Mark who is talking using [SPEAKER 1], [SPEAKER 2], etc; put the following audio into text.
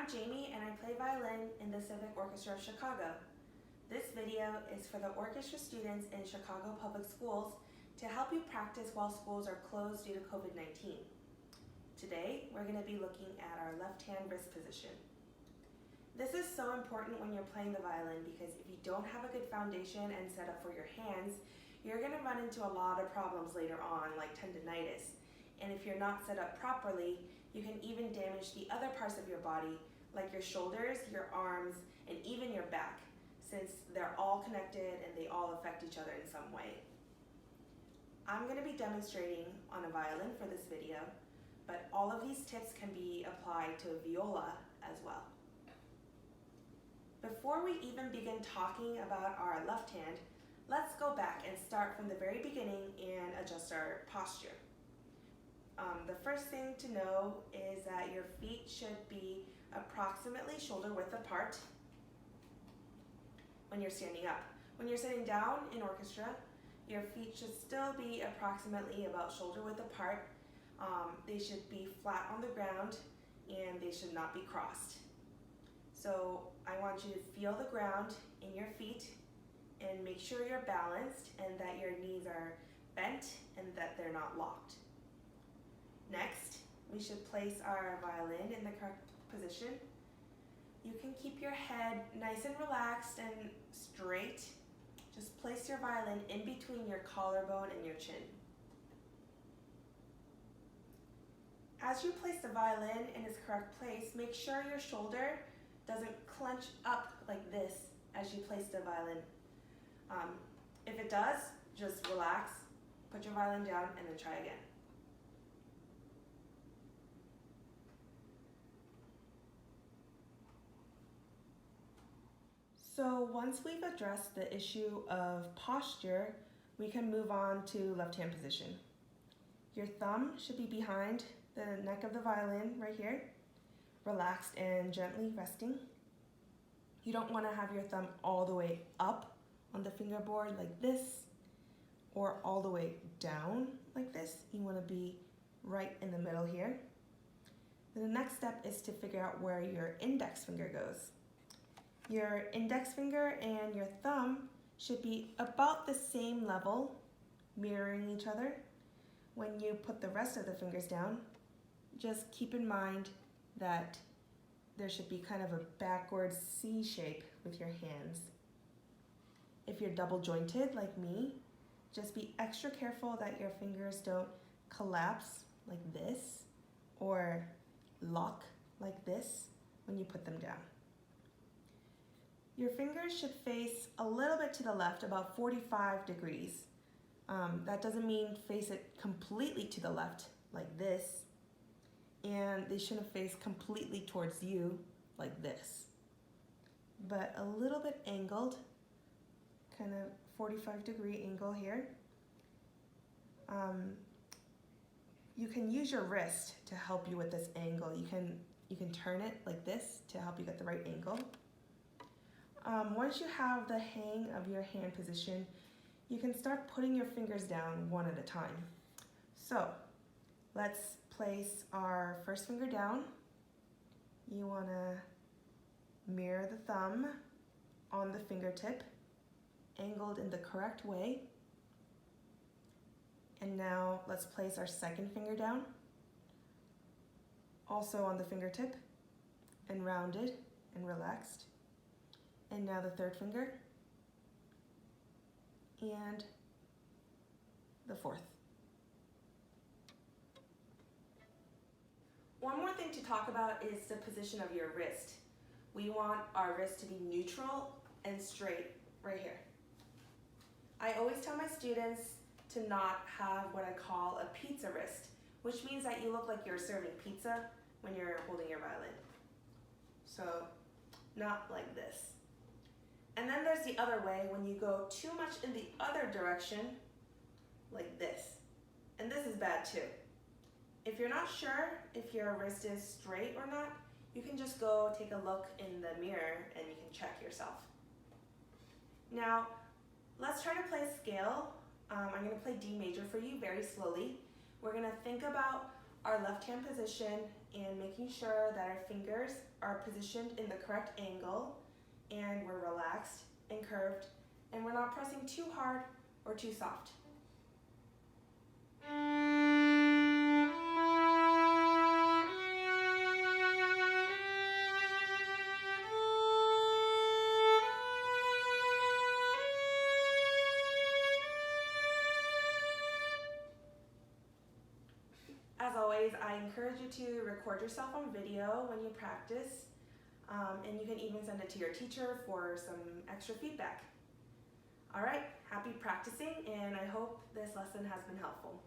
[SPEAKER 1] I'm Jamie and I play violin in the Civic Orchestra of Chicago. This video is for the orchestra students in Chicago Public Schools to help you practice while schools are closed due to COVID-19. Today, we're going to be looking at our left hand wrist position. This is so important when you're playing the violin because if you don't have a good foundation and setup for your hands, you're going to run into a lot of problems later on, like tendinitis. And if you're not set up properly, you can even damage the other parts of your body, like your shoulders, your arms, and even your back, since they're all connected and they all affect each other in some way. I'm going to be demonstrating on a violin for this video, but all of these tips can be applied to a viola as well. Before we even begin talking about our left hand, let's go back and start from the very beginning and adjust our posture. The first thing to know is that your feet should be approximately shoulder width apart when you're standing up. When you're sitting down in orchestra, your feet should still be approximately about shoulder width apart. They should be flat on the ground and they should not be crossed. So I want you to feel the ground in your feet and make sure you're balanced and that your knees are bent and that they're not locked. Next, we should place our violin in the correct position. You can keep your head nice and relaxed and straight. Just place your violin in between your collarbone and your chin. As you place the violin in its correct place, make sure your shoulder doesn't clench up like this as you place the violin. If it does, just relax, put your violin down, and then try again. So once we've addressed the issue of posture, we can move on to left hand position. Your thumb should be behind the neck of the violin right here, relaxed and gently resting. You don't want to have your thumb all the way up on the fingerboard like this, or all the way down like this. You want to be right in the middle here. Then the next step is to figure out where your index finger goes. Your index finger and your thumb should be about the same level, mirroring each other. When you put the rest of the fingers down, just keep in mind that there should be kind of a backwards C shape with your hands. If you're double jointed like me, just be extra careful that your fingers don't collapse like this or lock like this when you put them down. Your fingers should face a little bit to the left, about 45 degrees. That doesn't mean face it completely to the left like this, and they shouldn't face completely towards you like this, but a little bit angled, kind of 45-degree angle here. You can use your wrist to help you with this angle. You can turn it like this to help you get the right angle. Once you have the hang of your hand position, you can start putting your fingers down one at a time. So let's place our first finger down. You want to mirror the thumb on the fingertip, angled in the correct way. And now let's place our second finger down, also on the fingertip, and rounded and relaxed. And now the third finger, and the fourth. One more thing to talk about is the position of your wrist. We want our wrist to be neutral and straight right here. I always tell my students to not have what I call a pizza wrist, which means that you look like you're serving pizza when you're holding your violin. So, not like this. And then there's the other way, when you go too much in the other direction, like this. And this is bad too. If you're not sure if your wrist is straight or not, you can just go take a look in the mirror and you can check yourself. Now, let's try to play a scale. I'm going to play D major for you very slowly. We're going to think about our left hand position and making sure that our fingers are positioned in the correct angle and we're relaxed and curved and we're not pressing too hard or too soft. As always, I encourage you to record yourself on video when you practice, and you can even send it to your teacher for some extra feedback. All right, happy practicing, and I hope this lesson has been helpful.